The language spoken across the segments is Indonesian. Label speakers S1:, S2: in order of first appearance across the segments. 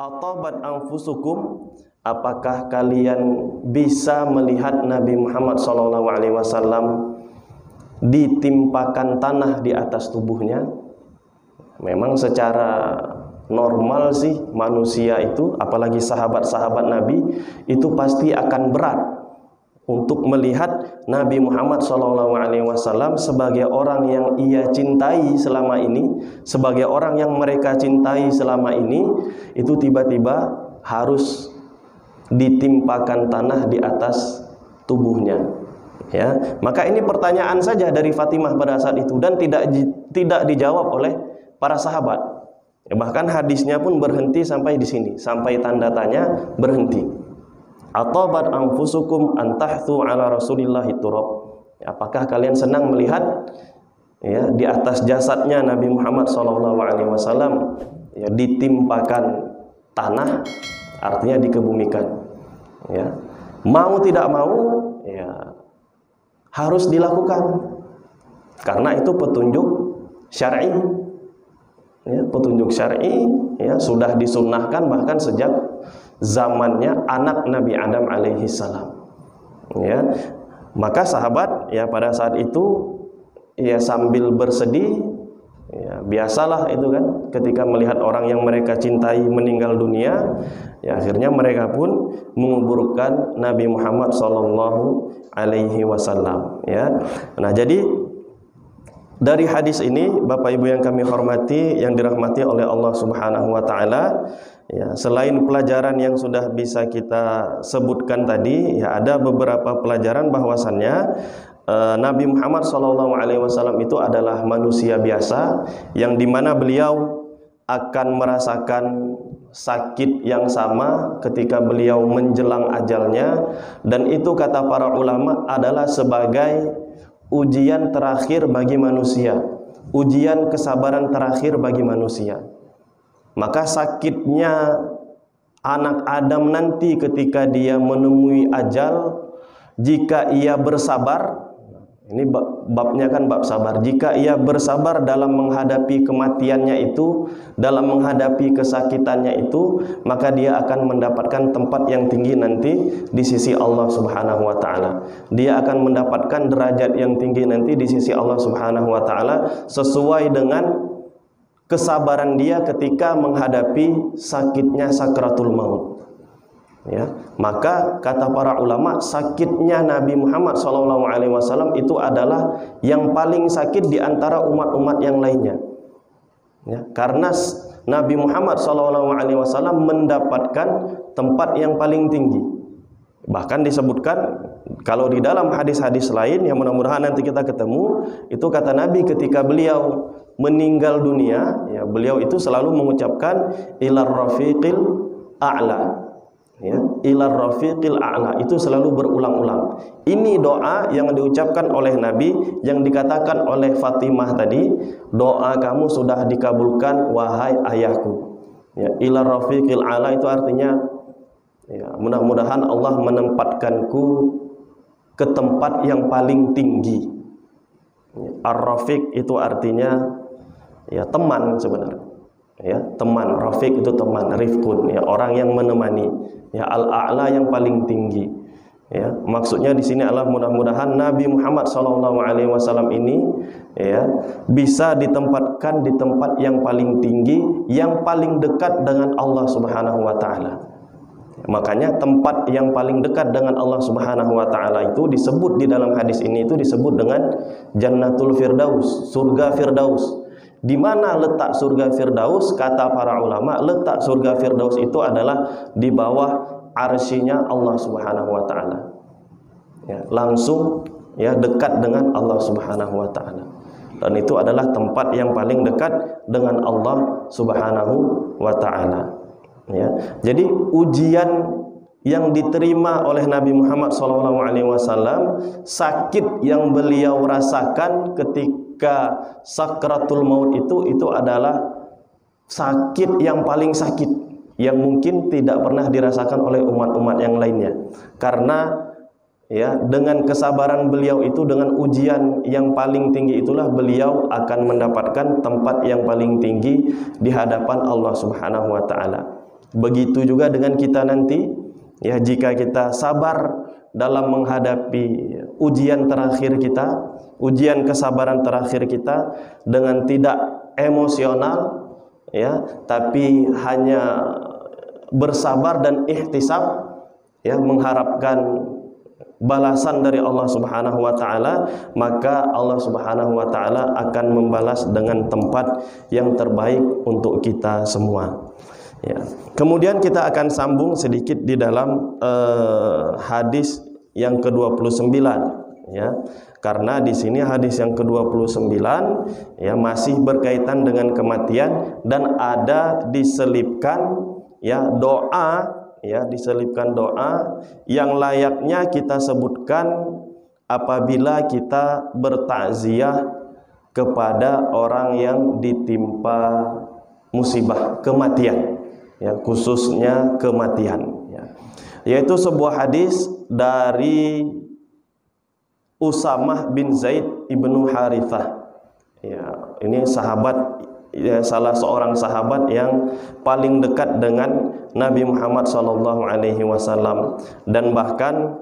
S1: Atabat anfusukum, apakah kalian bisa melihat Nabi Muhammad SAW ditimpakan tanah di atas tubuhnya? Memang secara normal sih manusia itu, apalagi sahabat-sahabat Nabi, itu pasti akan berat untuk melihat Nabi Muhammad SAW sebagai orang yang ia cintai selama ini, sebagai orang yang mereka cintai selama ini, itu tiba-tiba harus ditimpakan tanah di atas tubuhnya. Ya, maka ini pertanyaan saja dari Fatimah pada saat itu dan tidak dijawab oleh para sahabat. Ya, bahkan hadisnya pun berhenti sampai di sini, sampai tanda tanya berhenti. Atabat anfusukum antahthu ala Rasulillahi turab. Apakah kalian senang melihat ya di atas jasadnya Nabi Muhammad SAW ya ditimpakan tanah, artinya dikebumikan. Ya. Mau tidak mau ya harus dilakukan karena itu petunjuk syar'i. Ya, petunjuk syar'i ya sudah disunnahkan bahkan sejak zamannya anak Nabi Adam alaihi salam. Ya. Maka sahabat ya pada saat itu ya sambil bersedih ya biasalah itu kan ketika melihat orang yang mereka cintai meninggal dunia, ya akhirnya mereka pun menguburkan Nabi Muhammad sallallahu alaihi wasallam ya. Nah, jadi dari hadis ini Bapak Ibu yang kami hormati, yang dirahmati oleh Allah Subhanahu wa taala, ya, selain pelajaran yang sudah bisa kita sebutkan tadi, ya ada beberapa pelajaran bahwasannya Nabi Muhammad SAW itu adalah manusia biasa yang dimana beliau akan merasakan sakit yang sama ketika beliau menjelang ajalnya, dan itu kata para ulama adalah sebagai ujian terakhir bagi manusia, ujian kesabaran terakhir bagi manusia. Maka sakitnya anak Adam nanti ketika dia menemui ajal, jika ia bersabar, ini babnya kan bab sabar, jika ia bersabar dalam menghadapi kematiannya itu, dalam menghadapi kesakitannya itu, maka dia akan mendapatkan tempat yang tinggi nanti di sisi Allah Subhanahu wa taala. Dia akan mendapatkan derajat yang tinggi nanti di sisi Allah Subhanahu wa taala sesuai dengan kesabaran dia ketika menghadapi sakitnya sakratul maut. Ya, maka kata para ulama, sakitnya Nabi Muhammad SAW itu adalah yang paling sakit di antara umat-umat yang lainnya. Ya, karena Nabi Muhammad SAW mendapatkan tempat yang paling tinggi. Bahkan disebutkan kalau di dalam hadis-hadis lain yang mudah-mudahan nanti kita ketemu, itu kata Nabi ketika beliau meninggal dunia, ya, beliau itu selalu mengucapkan ilar rafiqil a'la. Ya, ilar rafiqil a'la, itu selalu berulang-ulang. Ini doa yang diucapkan oleh Nabi, yang dikatakan oleh Fatimah tadi, doa kamu sudah dikabulkan wahai ayahku. Ya, ilar rafiqil a'la itu artinya ya, mudah-mudahan Allah menempatkanku ke tempat yang paling tinggi. Ya, ar-rafiq itu artinya ya teman sebenarnya. Ya, teman, rafiq itu teman, rifqun ya, orang yang menemani. Ya, al-a'la yang paling tinggi. Ya, maksudnya di sini adalah mudah-mudahan Nabi Muhammad SAW ini ya bisa ditempatkan di tempat yang paling tinggi, yang paling dekat dengan Allah Subhanahu wa taala. Makanya tempat yang paling dekat dengan Allah Subhanahu wa taala itu disebut di dalam hadis ini, itu disebut dengan Jannatul Firdaus, surga Firdaus. Di mana letak surga Firdaus? Kata para ulama, letak surga Firdaus itu adalah di bawah arsy-Nya Allah Subhanahu wa taala. Ya, langsung ya dekat dengan Allah Subhanahu wa taala. Dan itu adalah tempat yang paling dekat dengan Allah Subhanahu wa taala. Ya. Jadi ujian yang diterima oleh Nabi Muhammad SAW, sakit yang beliau rasakan ketika sakratul maut itu adalah sakit yang paling sakit, yang mungkin tidak pernah dirasakan oleh umat-umat yang lainnya. Karena ya dengan kesabaran beliau itu, dengan ujian yang paling tinggi itulah beliau akan mendapatkan tempat yang paling tinggi di hadapan Allah Subhanahu wa taala. Begitu juga dengan kita nanti, ya, jika kita sabar dalam menghadapi ujian terakhir kita, ujian kesabaran terakhir kita, dengan tidak emosional, ya, tapi hanya bersabar dan ihtisab, ya, mengharapkan balasan dari Allah Subhanahu wa taala, maka Allah Subhanahu wa taala akan membalas dengan tempat yang terbaik untuk kita semua. Ya. Kemudian kita akan sambung sedikit di dalam hadis yang ke-29, ya. Karena di sini hadis yang ke-29, ya, masih berkaitan dengan kematian dan ada diselipkan, ya, doa, ya, diselipkan doa yang layaknya kita sebutkan apabila kita bertakziah kepada orang yang ditimpa musibah kematian, ya, khususnya kematian, ya. Yaitu sebuah hadis dari Usamah bin Zaid ibnu Harithah, ya, ini sahabat, ya, salah seorang sahabat yang paling dekat dengan Nabi Muhammad SAW, dan bahkan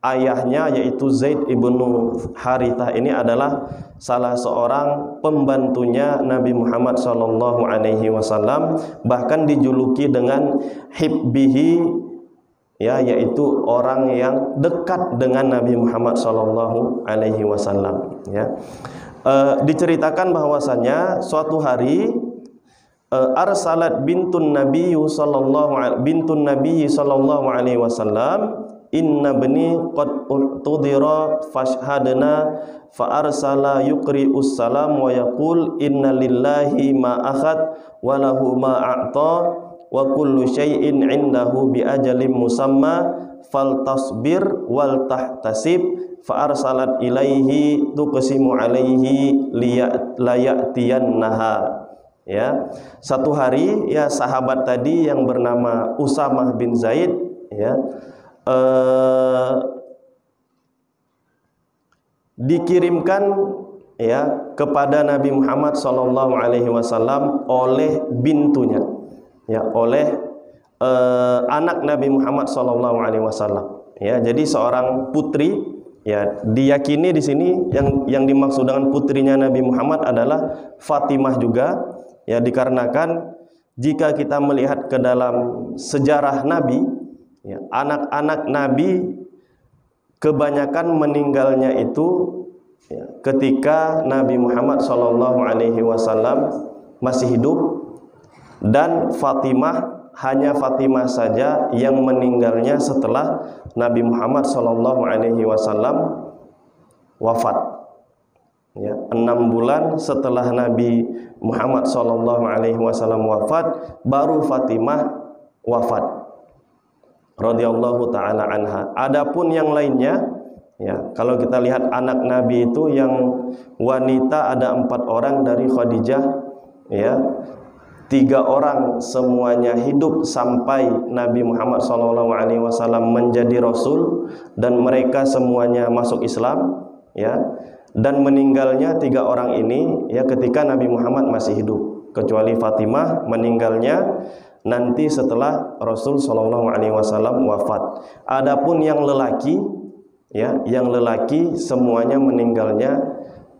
S1: ayahnya yaitu Zaid ibnu Harithah ini adalah salah seorang pembantunya Nabi Muhammad SAW, bahkan dijuluki dengan hibbihi, ya, yaitu orang yang dekat dengan Nabi Muhammad SAW, ya. Diceritakan bahwasanya suatu hari arsalat bintun Nabi sallallahu alaihi wasallam, inna bani qad tudira fashhadna, fa arsala yuqri'us salam wa yaqul inna lillahi ma akhad wa lahu ma a'ta wa kullu syai'in 'indahu bi ajalin musamma faltasbir wal tahtasib, fa arsalat ilaihi tuqsimu alaihi layatiyannaha. Ya, satu hari, ya, sahabat tadi yang bernama Usamah bin Zaid, ya, dikirimkan, ya, kepada Nabi Muhammad SAW oleh bintunya, ya, oleh anak Nabi Muhammad SAW, ya. Jadi seorang putri, ya, diyakini di sini yang dimaksud dengan putrinya Nabi Muhammad adalah Fatimah juga, ya, dikarenakan jika kita melihat ke dalam sejarah Nabi, ya, anak-anak Nabi kebanyakan meninggalnya itu, ya, ketika Nabi Muhammad SAW masih hidup, dan hanya Fatimah saja yang meninggalnya setelah Nabi Muhammad SAW wafat, ya, 6 bulan setelah Nabi Muhammad SAW wafat, baru Fatimah wafat radhiyallahu taala anha. Adapun yang lainnya, ya, kalau kita lihat anak Nabi itu yang wanita ada 4 orang dari Khadijah, ya, 3 orang semuanya hidup sampai Nabi Muhammad SAW menjadi Rasul, dan mereka semuanya masuk Islam, ya. Dan meninggalnya 3 orang ini, ya, ketika Nabi Muhammad masih hidup, kecuali Fatimah meninggalnya nanti setelah Rasul SAW wafat. Adapun yang lelaki, ya, yang lelaki semuanya meninggalnya,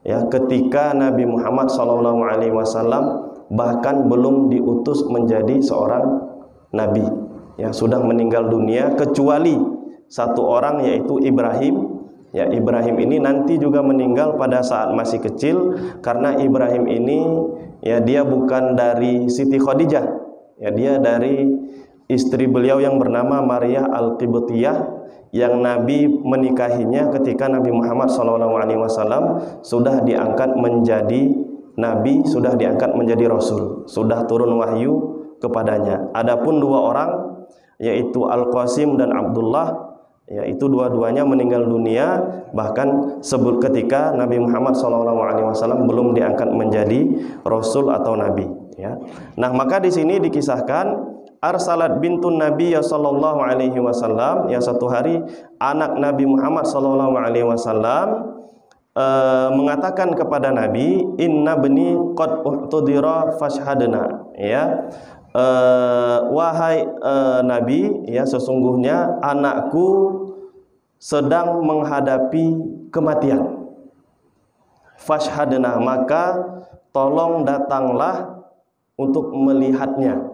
S1: ya, ketika Nabi Muhammad SAW bahkan belum diutus menjadi seorang nabi, ya, sudah meninggal dunia, kecuali 1 orang yaitu Ibrahim. Ya, Ibrahim ini nanti juga meninggal pada saat masih kecil, karena Ibrahim ini, ya, dia bukan dari Siti Khadijah, ya, dia dari istri beliau yang bernama Maria Al-Qibtiyah, yang Nabi menikahinya ketika Nabi Muhammad SAW sudah diangkat menjadi Nabi, sudah diangkat menjadi Rasul, sudah turun wahyu kepadanya. Adapun 2 orang yaitu Al-Qasim dan Abdullah, ya, itu dua-duanya meninggal dunia bahkan sebut ketika Nabi Muhammad SAW belum diangkat menjadi Rasul atau Nabi, ya. Nah, maka di sini dikisahkan arsalat bintun Nabi ya sallallahu alaihi wasallam, ya, satu hari anak Nabi Muhammad sallallahu alaihi wasallam mengatakan kepada Nabi, inna bani qad uhtudira fashhadna, ya, wahai Nabi, ya sesungguhnya anakku sedang menghadapi kematian. Fashhadna, maka tolong datanglah untuk melihatnya.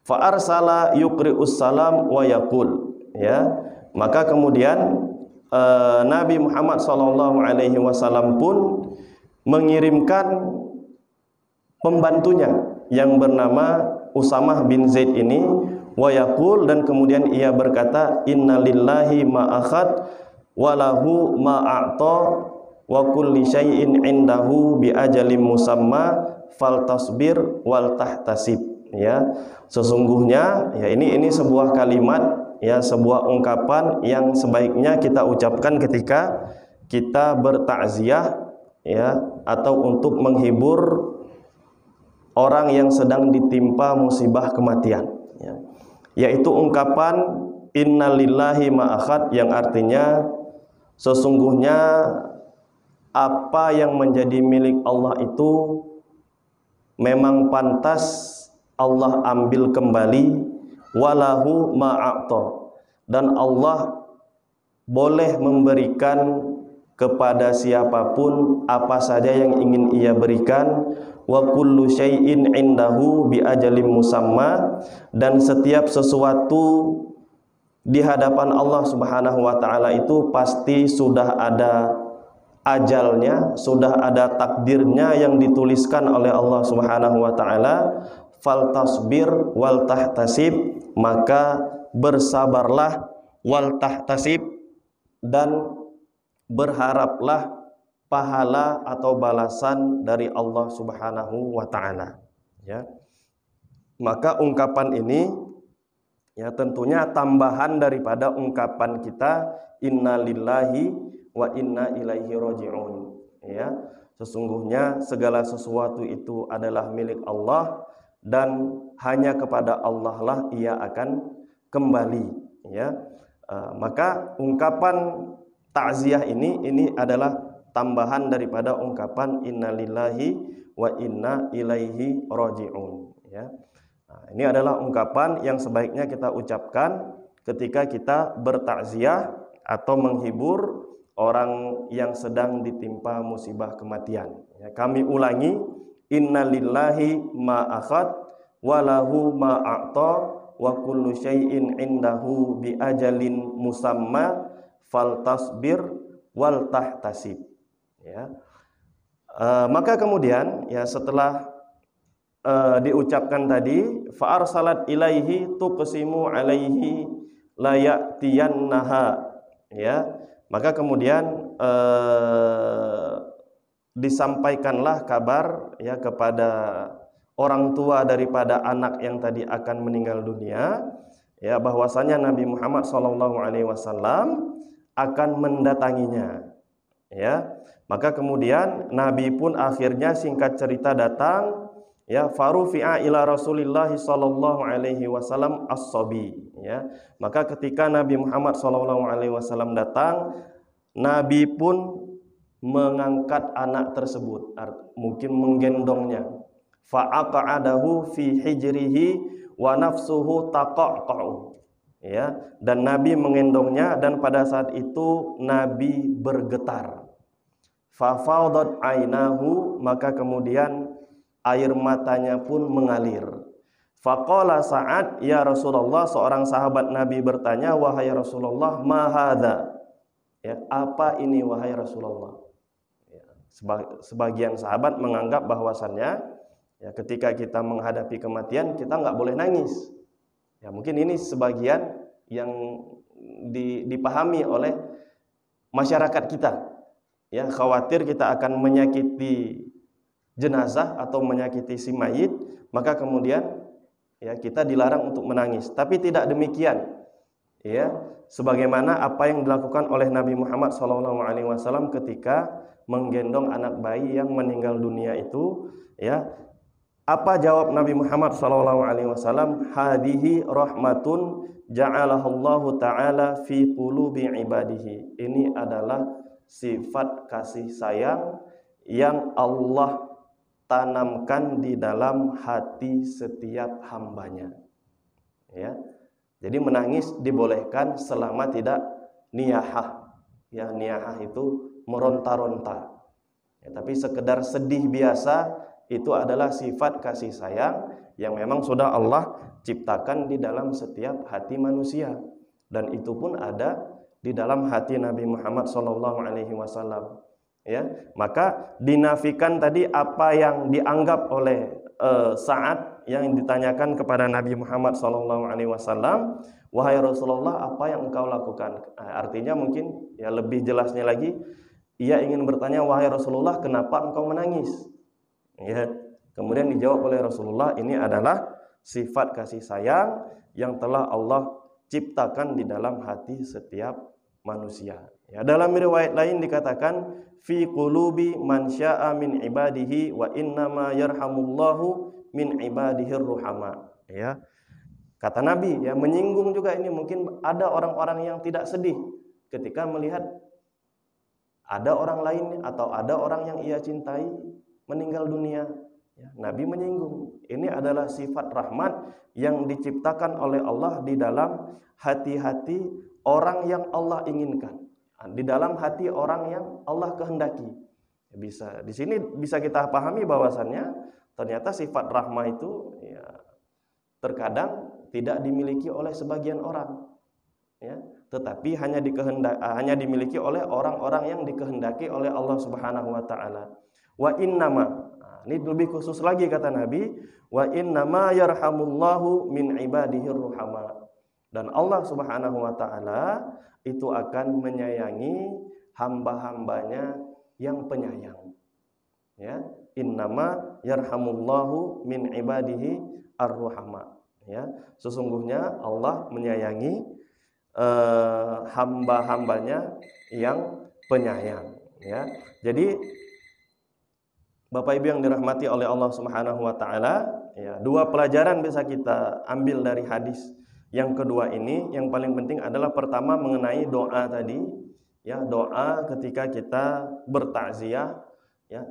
S1: Fa arsala yuqri'us salam wa yaqul, ya. Maka kemudian Nabi Muhammad SAW pun mengirimkan pembantunya yang bernama Usamah bin Zaid ini, wa yaqul, dan kemudian ia berkata, innalillahi ma akhad wa lahu ma a'ta wa kulli syai'in indahu bi ajalim musamma faltasbir wal tahtasib. Ya, sesungguhnya ya ini sebuah kalimat, ya sebuah ungkapan yang sebaiknya kita ucapkan ketika kita bertakziah, ya, atau untuk menghibur orang yang sedang ditimpa musibah kematian, ya. Yaitu ungkapan innalillahi ma akhad, yang artinya sesungguhnya apa yang menjadi milik Allah itu memang pantas Allah ambil kembali, walahu ma'a'ta, dan Allah boleh memberikan kepada siapapun apa saja yang ingin ia berikan, wa kullu syai'in indahu bi ajalim musamma, dan setiap sesuatu di hadapan Allah Subhanahu wa taala itu pasti sudah ada ajalnya, sudah ada takdirnya yang dituliskan oleh Allah Subhanahu wa taala. Faltasbir wal tahtasib, maka bersabarlah, wal tahtasib, dan berharaplah pahala atau balasan dari Allah Subhanahu wa taala, ya. Maka ungkapan ini, ya, tentunya tambahan daripada ungkapan kita innalillahi wa inna ilaihi raji'un, ya. Sesungguhnya segala sesuatu itu adalah milik Allah dan hanya kepada Allah lah ia akan kembali, ya. Maka ungkapan takziah ini adalah tambahan daripada ungkapan innalillahi wa inna ilaihi raji'un, ya. Ini adalah ungkapan yang sebaiknya kita ucapkan ketika kita bertakziah atau menghibur orang yang sedang ditimpa musibah kematian, ya. Kami ulangi, innalillahi ma akhad wa lahu ma a'ta wa kullu syai'in indahu bi ajalin musamma faltasbir wal tahtasib, ya. Maka kemudian, ya, setelah diucapkan tadi, fa arsalat ilaihi tuqsimu alaihi la ya'tiyannaha, ya. Maka kemudian disampaikanlah kabar, ya, kepada orang tua daripada anak yang tadi akan meninggal dunia, ya, bahwasanya Nabi Muhammad SAW akan mendatanginya, ya. Maka kemudian Nabi pun akhirnya singkat cerita datang, ya, farufi'a ila Rasulillah SAW as-sabi, ya. Maka ketika Nabi Muhammad SAW datang, Nabi pun mengangkat anak tersebut, mungkin menggendongnya. Fa'aqa'adahu fi hijrihi wa nafsuhu taqa'qa'u, ya. Dan Nabi menggendongnya, dan pada saat itu Nabi bergetar. Fafaudat ainahu, maka kemudian air matanya pun mengalir. Faqala Sa'ad, ya Rasulullah, seorang sahabat Nabi bertanya, wahai Rasulullah, ma hadza, ya, apa ini wahai Rasulullah? Ya, sebagian sahabat menganggap bahwasannya, ya, ketika kita menghadapi kematian kita nggak boleh nangis. Ya, mungkin ini sebagian yang dipahami oleh masyarakat kita, ya, khawatir kita akan menyakiti jenazah atau menyakiti si mayit, maka kemudian, ya, kita dilarang untuk menangis. Tapi tidak demikian, ya, sebagaimana apa yang dilakukan oleh Nabi Muhammad SAW ketika menggendong anak bayi yang meninggal dunia itu, ya. Apa jawab Nabi Muhammad SAW? Hadihi rahmatun ja'alahallahu ta'ala fi qulubi ibadihi. Ini adalah sifat kasih sayang yang Allah tanamkan di dalam hati setiap hambanya. Ya. Jadi menangis dibolehkan selama tidak niyahah. Ya, niyahah itu meronta-ronta. Ya, tapi sekedar sedih biasa itu adalah sifat kasih sayang yang memang sudah Allah ciptakan di dalam setiap hati manusia, dan itu pun ada di dalam hati Nabi Muhammad SAW. Ya, maka dinafikan tadi apa yang dianggap oleh Sa'ad yang ditanyakan kepada Nabi Muhammad SAW, wahai Rasulullah, apa yang engkau lakukan? Artinya mungkin ya lebih jelasnya lagi, ia ingin bertanya, wahai Rasulullah, kenapa engkau menangis? Ya, kemudian dijawab oleh Rasulullah, ini adalah sifat kasih sayang yang telah Allah ciptakan di dalam hati setiap manusia. Ya, dalam riwayat lain dikatakan, fi qulubi man syaa min ibadihi wa innama yarhamullahu min ibadihir ruhama. Ya. Kata Nabi, ya menyinggung juga ini, mungkin ada orang-orang yang tidak sedih ketika melihat ada orang lain atau ada orang yang ia cintai meninggal dunia. Ya, Nabi menyinggung. Ini adalah sifat rahmat yang diciptakan oleh Allah di dalam hati-hati orang yang Allah inginkan, di dalam hati orang yang Allah kehendaki. Bisa di sini bisa kita pahami bahwasannya ternyata sifat rahmah itu ya, terkadang tidak dimiliki oleh sebagian orang, ya, tetapi hanya dimiliki oleh orang-orang yang dikehendaki oleh Allah Subhanahu wa taala. Wa innama, ini lebih khusus lagi kata Nabi, wa innama yarhamullahu min ibadihir ruhama. Dan Allah Subhanahu wa taala itu akan menyayangi hamba-hambanya yang penyayang. Ya, innama yarhamullahu min ibadihi ar-ruhama. Ya, sesungguhnya Allah menyayangi hamba-hambanya yang penyayang. Ya, jadi Bapak Ibu yang dirahmati oleh Allah Subhanahu wa taala, ya, dua pelajaran bisa kita ambil dari hadis yang kedua ini. Yang paling penting adalah pertama mengenai doa tadi, ya, doa ketika kita bertakziah, ya.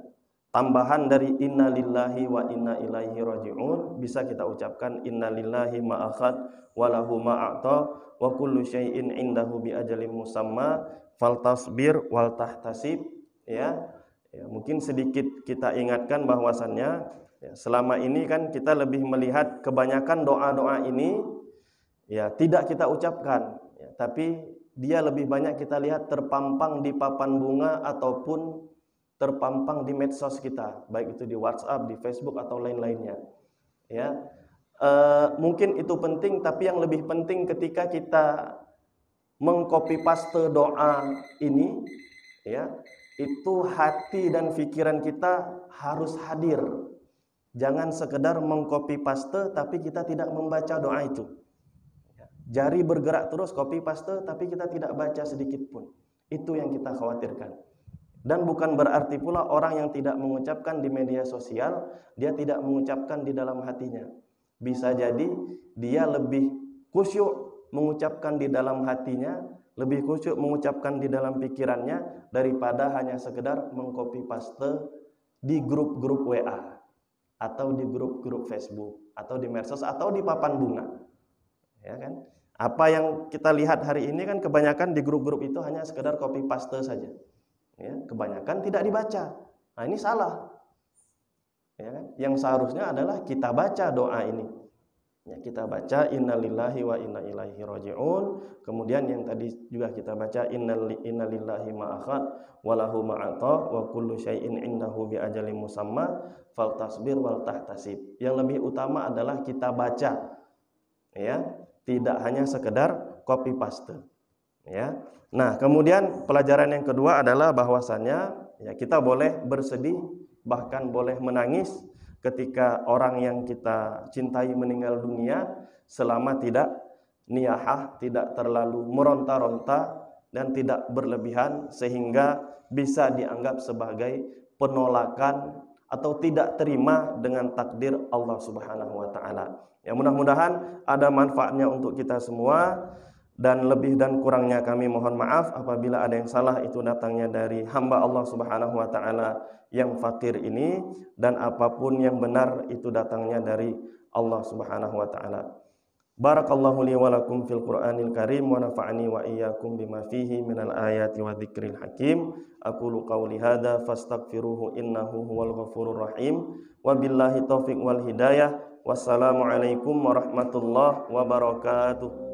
S1: Tambahan dari inna lillahi wa inna ilaihi raji'un bisa kita ucapkan inna lillahi ma akhad wa lahu ma a'ta wa kullu syai'in indahu bi ajalin musamma faltasbir wal tahtasib, ya. Ya, mungkin sedikit kita ingatkan bahwasannya ya, selama ini kan kita lebih melihat kebanyakan doa-doa ini ya tidak kita ucapkan, ya, tapi dia lebih banyak kita lihat terpampang di papan bunga ataupun terpampang di medsos kita, baik itu di WhatsApp, di Facebook atau lain-lainnya. Ya, mungkin itu penting, tapi yang lebih penting ketika kita mengcopy paste doa ini, ya, itu hati dan pikiran kita harus hadir. Jangan sekedar mengcopy paste tapi kita tidak membaca doa itu. Jari bergerak terus copy paste tapi kita tidak baca sedikit pun. Itu yang kita khawatirkan. Dan bukan berarti pula orang yang tidak mengucapkan di media sosial, dia tidak mengucapkan di dalam hatinya. Bisa jadi dia lebih khusyuk mengucapkan di dalam hatinya, lebih khusyuk mengucapkan di dalam pikirannya daripada hanya sekedar mengcopy paste di grup-grup WA atau di grup-grup Facebook atau di medsos atau di papan bunga. Ya kan? Apa yang kita lihat hari ini kan kebanyakan di grup-grup itu hanya sekedar copy paste saja. Ya, kebanyakan tidak dibaca. Nah, ini salah. Ya kan? Yang seharusnya adalah kita baca doa ini. Ya, kita baca innalillahi wa inna ilaihi raji'un. Kemudian yang tadi juga kita baca innalillahi ma akhad wa lahu ma ata wa kullu syai'in indahu bi ajalin musamma faltasbir wal tahtasib. Yang lebih utama adalah kita baca. Ya, tidak hanya sekedar copy paste. Ya. Nah, kemudian pelajaran yang kedua adalah bahwasannya ya kita boleh bersedih, bahkan boleh menangis ketika orang yang kita cintai meninggal dunia selama tidak niyahah, tidak terlalu meronta-ronta dan tidak berlebihan sehingga bisa dianggap sebagai penolakan atau tidak terima dengan takdir Allah Subhanahu wa taala. Ya, mudah-mudahan ada manfaatnya untuk kita semua dan lebih dan kurangnya kami mohon maaf. Apabila ada yang salah itu datangnya dari hamba Allah Subhanahu wa taala yang fakir ini, dan apapun yang benar itu datangnya dari Allah Subhanahu wa taala. Barakallahu li wa lakum fil Qur'anil Karim wa nafa'ani wa iyyakum bima fihi minal ayati wa dzikril hakim. Aqulu qawli hadza fastaghfiruhu innahu huwal ghafurur rahim. Wabillahi taufiq wal hidayah. Wassalamu alaikum warahmatullahi wabarakatuh.